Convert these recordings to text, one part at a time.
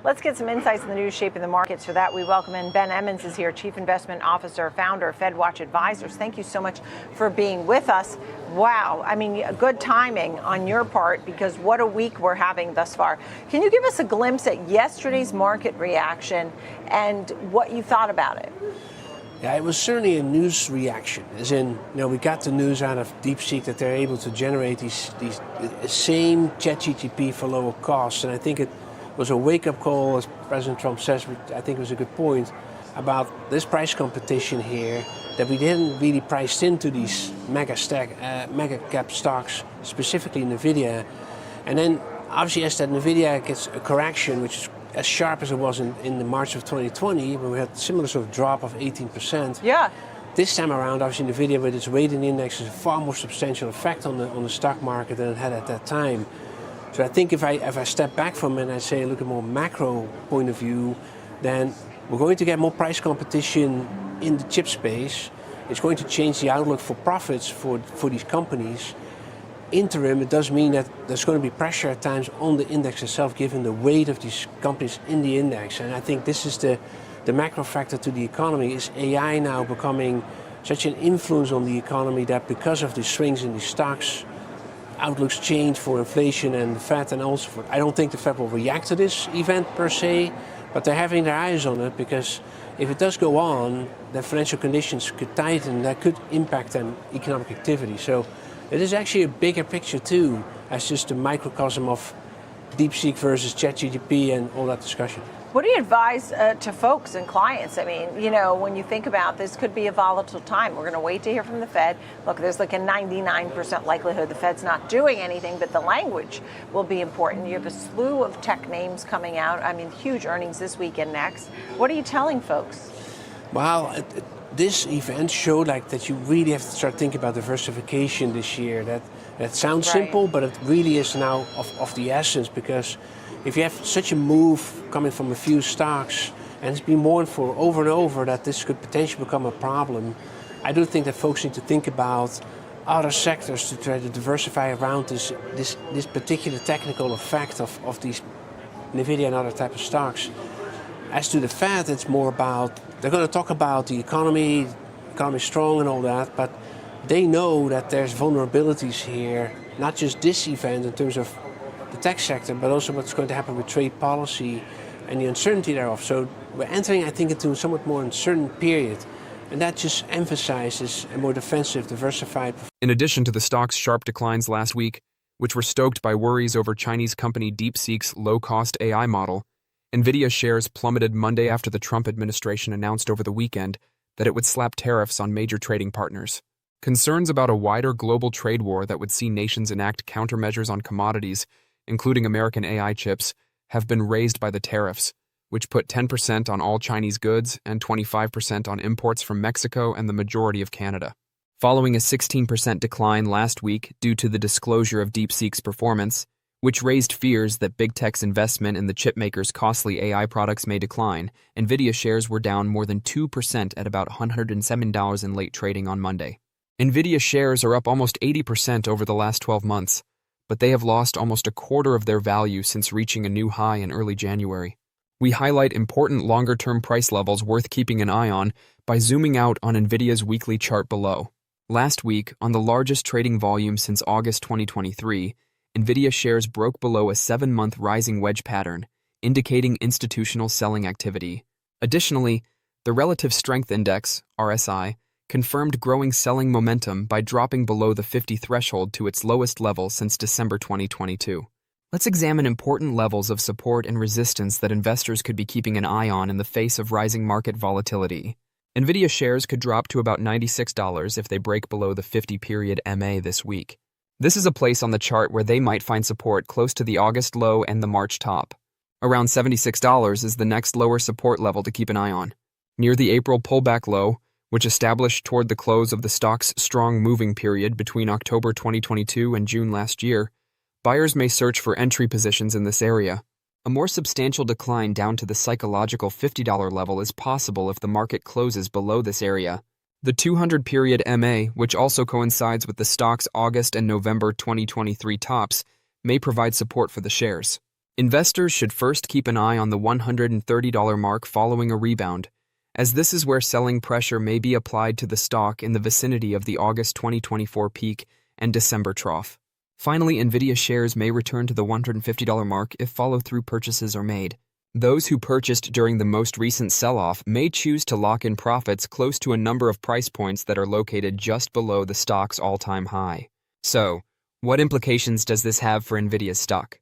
Let's get some insights in the news shaping the markets. For that, we welcome in Ben Emmons is here, Chief Investment Officer, founder of FedWatch Advisors. Thank you so much for being with us. Wow, I mean, good timing on your part, because what a week we're having thus far. Can you give us a glimpse at yesterday's market reaction and what you thought about it? Yeah, it was certainly a news reaction, as in, we got the news out of DeepSeek that they're able to generate these same ChatGPT for lower costs, and I think it was a wake-up call, as President Trump says, which I think was a good point, about this price competition here that we didn't really price into these mega cap stocks, specifically Nvidia, and then obviously as that Nvidia gets a correction, which is as sharp as it was in the March of 2020, when we had a similar sort of drop of 18%. Yeah. This time around, obviously, Nvidia with its weight in the index has a far more substantial effect on the stock market than it had at that time. So I think if I step back from it and I say look at a more macro point of view, then we're going to get more price competition in the chip space. It's going to change the outlook for profits for these companies. Interim, it does mean that there's going to be pressure at times on the index itself, given the weight of these companies in the index. And I think this is the macro factor to the economy. Is AI now becoming such an influence on the economy that because of the swings in the stocks, outlooks change for inflation and the Fed and also for, I don't think the Fed will react to this event per se, but they're having their eyes on it, because if it does go on, the financial conditions could tighten, that could impact on economic activity. So it is actually a bigger picture too, as just a microcosm of DeepSeek versus ChatGPT and all that discussion. What do you advise to folks and clients? I mean, when you think about this, could be a volatile time. We're going to wait to hear from the Fed. Look, there's like a 99% likelihood the Fed's not doing anything, but the language will be important. You have a slew of tech names coming out. I mean, huge earnings this week and next. What are you telling folks? Well, this event showed that you really have to start thinking about diversification this year. That sounds simple, but it really is now of the essence, because if you have such a move coming from a few stocks, and it's been warned for over and over that this could potentially become a problem, I do think that folks need to think about other sectors to try to diversify around this particular technical effect of these Nvidia and other type of stocks. As to the Fed, it's more about, they're going to talk about the economy strong and all that, but they know that there's vulnerabilities here, not just this event in terms of the tech sector, but also what's going to happen with trade policy and the uncertainty thereof. So we're entering, I think, into a somewhat more uncertain period, and that just emphasizes a more defensive, diversified. In addition to the stock's sharp declines last week, which were stoked by worries over Chinese company DeepSeek's low-cost AI model, Nvidia shares plummeted Monday after the Trump administration announced over the weekend that it would slap tariffs on major trading partners. Concerns about a wider global trade war that would see nations enact countermeasures on commodities, including American AI chips, have been raised by the tariffs, which put 10% on all Chinese goods and 25% on imports from Mexico and the majority of Canada. Following a 16% decline last week due to the disclosure of DeepSeek's performance, which raised fears that big tech's investment in the chipmaker's costly AI products may decline, Nvidia shares were down more than 2% at about $107 in late trading on Monday. Nvidia shares are up almost 80% over the last 12 months, but they have lost almost a quarter of their value since reaching a new high in early January. We highlight important longer-term price levels worth keeping an eye on by zooming out on Nvidia's weekly chart below. Last week, on the largest trading volume since August 2023, Nvidia shares broke below a 7-month rising wedge pattern, indicating institutional selling activity. Additionally, the Relative Strength Index, RSI, confirmed growing selling momentum by dropping below the 50 threshold to its lowest level since December 2022. Let's examine important levels of support and resistance that investors could be keeping an eye on in the face of rising market volatility. Nvidia shares could drop to about $96 if they break below the 50-period MA this week. This is a place on the chart where they might find support close to the August low and the March top. Around $76 is the next lower support level to keep an eye on. Near the April pullback low, which established toward the close of the stock's strong moving period between October 2022 and June last year, buyers may search for entry positions in this area. A more substantial decline down to the psychological $50 level is possible if the market closes below this area. The 200-period MA, which also coincides with the stock's August and November 2023 tops, may provide support for the shares. Investors should first keep an eye on the $130 mark following a rebound, as this is where selling pressure may be applied to the stock in the vicinity of the August 2024 peak and December trough. Finally, Nvidia shares may return to the $150 mark if follow-through purchases are made. Those who purchased during the most recent sell-off may choose to lock in profits close to a number of price points that are located just below the stock's all-time high. So, what implications does this have for Nvidia's stock?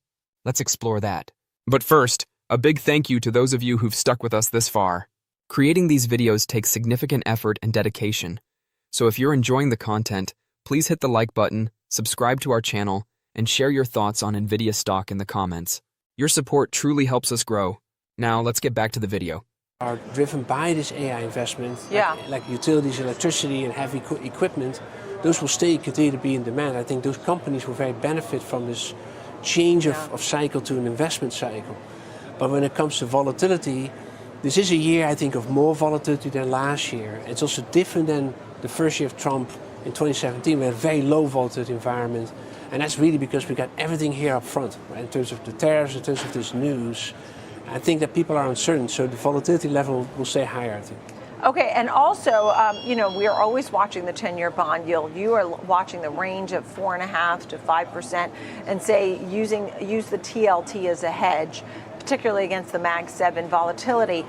Let's explore that. But first, a big thank you to those of you who've stuck with us this far. Creating these videos takes significant effort and dedication. So if you're enjoying the content, please hit the like button, subscribe to our channel, and share your thoughts on Nvidia stock in the comments. Your support truly helps us grow. Now, let's get back to the video. Are driven by this AI investment, Yeah. like utilities, electricity, and heavy equipment, those will continue to be in demand. I think those companies will very benefit from this change of cycle to an investment cycle. But when it comes to volatility, this is a year, I think, of more volatility than last year. It's also different than the first year of Trump in 2017. We had a very low volatility environment. And that's really because we got everything here up front, right? In terms of the tariffs, in terms of this news. I think that people are uncertain, so the volatility level will stay higher, I think. Okay, and also, we are always watching the 10-year bond yield. You are watching the range of 4.5% to 5%, and say use the TLT as a hedge, particularly against the Mag 7 volatility.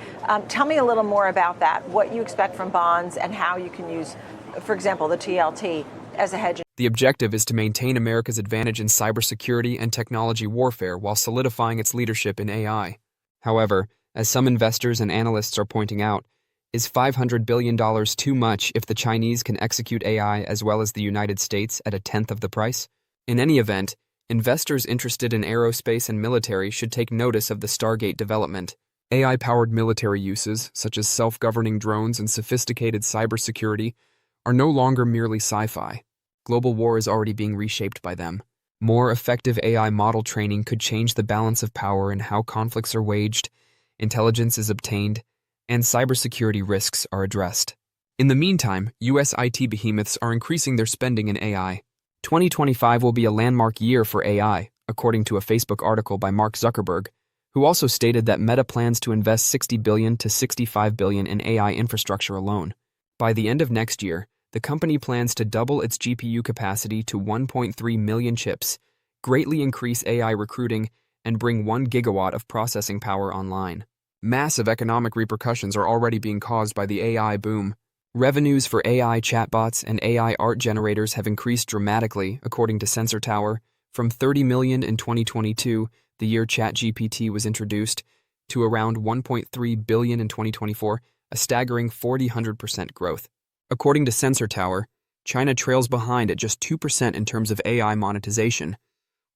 Tell me a little more about that, what you expect from bonds and how you can use, for example, the TLT as a hedge. The objective is to maintain America's advantage in cybersecurity and technology warfare while solidifying its leadership in AI. However, as some investors and analysts are pointing out, is $500 billion too much if the Chinese can execute AI as well as the United States at a tenth of the price? In any event, investors interested in aerospace and military should take notice of the Stargate development. AI-powered military uses, such as self-governing drones and sophisticated cybersecurity, are no longer merely sci-fi. Global war is already being reshaped by them. More effective AI model training could change the balance of power in how conflicts are waged, intelligence is obtained, and cybersecurity risks are addressed. In the meantime, U.S. IT behemoths are increasing their spending in AI. 2025 will be a landmark year for AI, according to a Facebook article by Mark Zuckerberg, who also stated that Meta plans to invest $60 billion to $65 billion in AI infrastructure alone. By the end of next year, the company plans to double its GPU capacity to 1.3 million chips, greatly increase AI recruiting, and bring 1 gigawatt of processing power online. Massive economic repercussions are already being caused by the AI boom. Revenues for AI chatbots and AI art generators have increased dramatically, according to Sensor Tower, from $30 million in 2022, the year ChatGPT was introduced, to around $1.3 billion in 2024, a staggering 400% growth. According to Sensor Tower, China trails behind at just 2% in terms of AI monetization,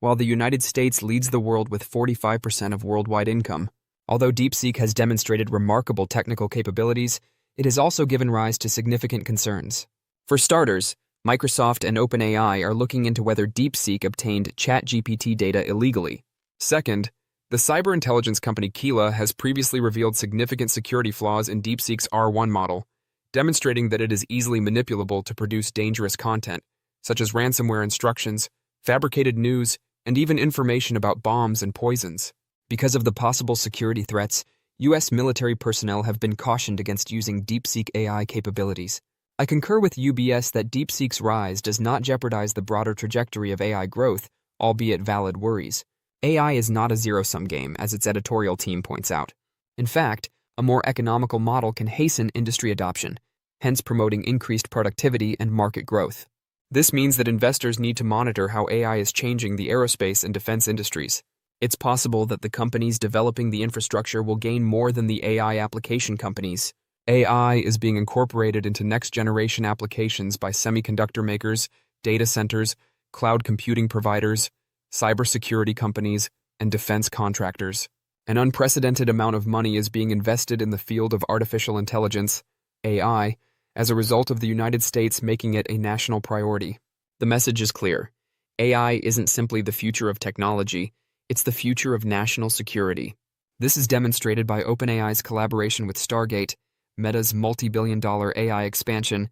while the United States leads the world with 45% of worldwide income. Although DeepSeek has demonstrated remarkable technical capabilities, it has also given rise to significant concerns. For starters, Microsoft and OpenAI are looking into whether DeepSeek obtained ChatGPT data illegally. Second, the cyber intelligence company Keela has previously revealed significant security flaws in DeepSeek's R1 model, demonstrating that it is easily manipulable to produce dangerous content, such as ransomware instructions, fabricated news, and even information about bombs and poisons. Because of the possible security threats, U.S. military personnel have been cautioned against using DeepSeek AI capabilities. I concur with UBS that DeepSeek's rise does not jeopardize the broader trajectory of AI growth, albeit valid worries. AI is not a zero-sum game, as its editorial team points out. In fact, a more economical model can hasten industry adoption, hence promoting increased productivity and market growth. This means that investors need to monitor how AI is changing the aerospace and defense industries. It's possible that the companies developing the infrastructure will gain more than the AI application companies. AI is being incorporated into next-generation applications by semiconductor makers, data centers, cloud computing providers, cybersecurity companies, and defense contractors. An unprecedented amount of money is being invested in the field of artificial intelligence, AI, as a result of the United States making it a national priority. The message is clear. AI isn't simply the future of technology, it's the future of national security. This is demonstrated by OpenAI's collaboration with Stargate, Meta's multi-billion-dollar AI expansion,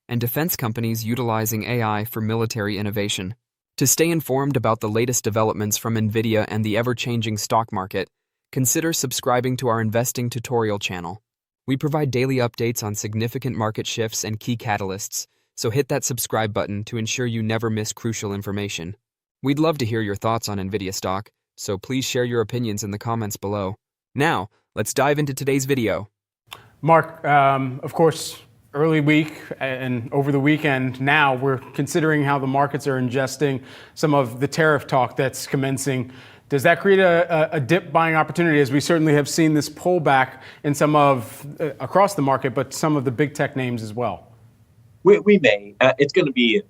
and defense companies utilizing AI for military innovation. To stay informed about the latest developments from Nvidia and the ever-changing stock market, consider subscribing to our investing tutorial channel. We provide daily updates on significant market shifts and key catalysts, so hit that subscribe button to ensure you never miss crucial information. We'd love to hear your thoughts on Nvidia stock, so please share your opinions in the comments below. Now, let's dive into today's video. Mark, of course, early week and over the weekend now, we're considering how the markets are ingesting some of the tariff talk that's commencing. Does that create a dip buying opportunity, as we certainly have seen this pullback in some of, across the market, but some of the big tech names as well? We may. It's going to be,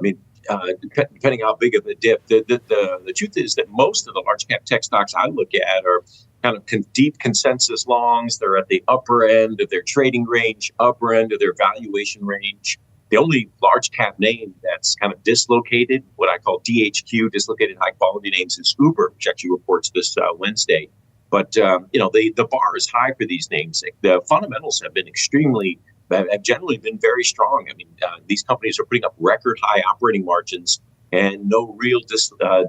depending how big of a dip. The truth is that most of the large cap tech stocks I look at are kind of deep consensus longs. They're at the upper end of their trading range, upper end of their valuation range. The only large cap name that's kind of dislocated, what I call DHQ, dislocated high quality names, is Uber, which actually reports this Wednesday. But the bar is high for these names. The fundamentals have generally been very strong. I mean, these companies are putting up record high operating margins and no real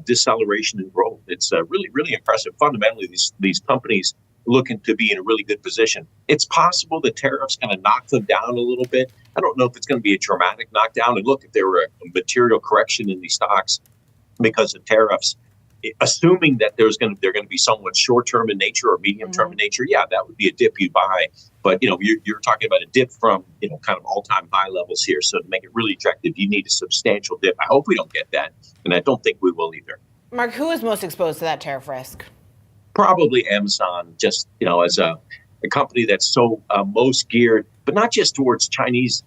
deceleration in growth. It's really, really impressive. Fundamentally, these companies looking to be in a really good position. It's possible the tariffs kind of knock them down a little bit. I don't know if it's going to be a dramatic knockdown. And look, if there were a material correction in these stocks because of tariffs, assuming that they're going to be somewhat short-term in nature or medium-term in nature, yeah, that would be a dip you buy. But you're talking about a dip from kind of all-time high levels here. So to make it really attractive, you need a substantial dip. I hope we don't get that, and I don't think we will either. Mark, who is most exposed to that tariff risk? Probably Amazon, just as a company that's so most geared, but not just towards Chinese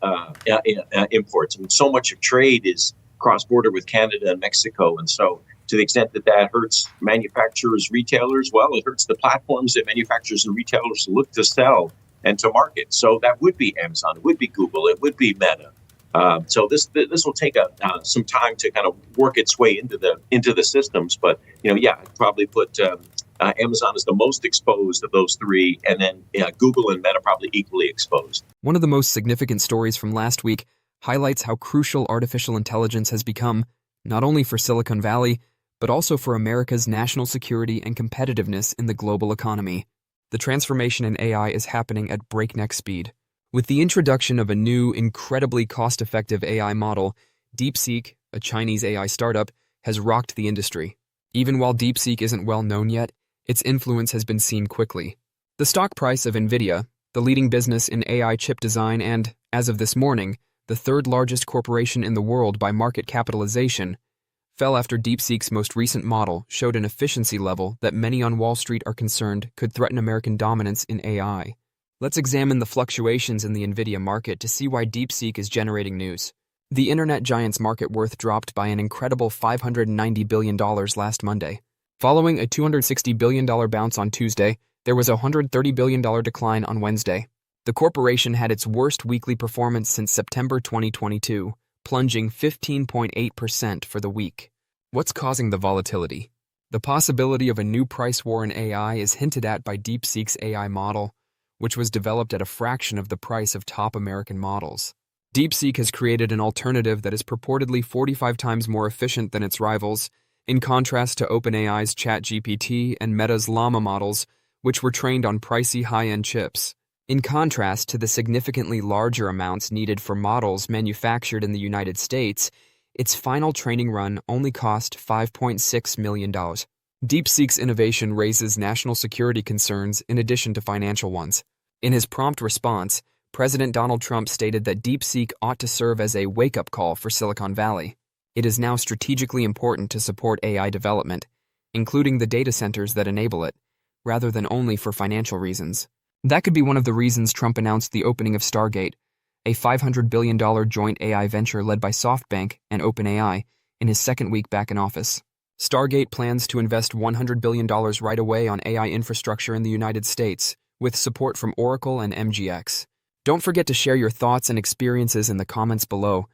imports. I mean, so much of trade is cross-border with Canada and Mexico, and so to the extent that hurts manufacturers, retailers, well, it hurts the platforms that manufacturers and retailers look to sell and to market. So that would be Amazon, it would be Google, it would be Meta. So this will take some time to kind of work its way into the systems. But I'd probably put Amazon as the most exposed of those three, and then Google and Meta probably equally exposed. One of the most significant stories from last week highlights how crucial artificial intelligence has become, not only for Silicon Valley, but also for America's national security and competitiveness in the global economy. The transformation in AI is happening at breakneck speed. With the introduction of a new, incredibly cost-effective AI model, DeepSeek, a Chinese AI startup, has rocked the industry. Even while DeepSeek isn't well known yet, its influence has been seen quickly. The stock price of Nvidia, the leading business in AI chip design and, as of this morning, the third largest corporation in the world by market capitalization, fell after DeepSeek's most recent model showed an efficiency level that many on Wall Street are concerned could threaten American dominance in AI. Let's examine the fluctuations in the Nvidia market to see why DeepSeek is generating news. The internet giant's market worth dropped by an incredible $590 billion last Monday. Following a $260 billion bounce on Tuesday, there was a $130 billion decline on Wednesday. The corporation had its worst weekly performance since September 2022, plunging 15.8% for the week. What's causing the volatility? The possibility of a new price war in AI is hinted at by DeepSeek's AI model, which was developed at a fraction of the price of top American models. DeepSeek has created an alternative that is purportedly 45 times more efficient than its rivals, in contrast to OpenAI's ChatGPT and Meta's Llama models, which were trained on pricey high-end chips. In contrast to the significantly larger amounts needed for models manufactured in the United States, its final training run only cost $5.6 million. DeepSeek's innovation raises national security concerns in addition to financial ones. In his prompt response, President Donald Trump stated that DeepSeek ought to serve as a wake-up call for Silicon Valley. It is now strategically important to support AI development, including the data centers that enable it, rather than only for financial reasons. That could be one of the reasons Trump announced the opening of Stargate, a $500 billion joint AI venture led by SoftBank and OpenAI, in his second week back in office. Stargate plans to invest $100 billion right away on AI infrastructure in the United States, with support from Oracle and MGX. Don't forget to share your thoughts and experiences in the comments below.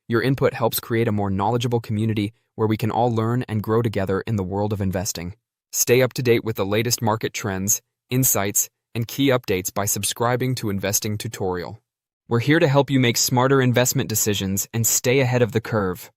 Your input helps create a more knowledgeable community where we can all learn and grow together in the world of investing. Stay up to date with the latest market trends, insights, and key updates by subscribing to Investing Tutorial. We're here to help you make smarter investment decisions and stay ahead of the curve.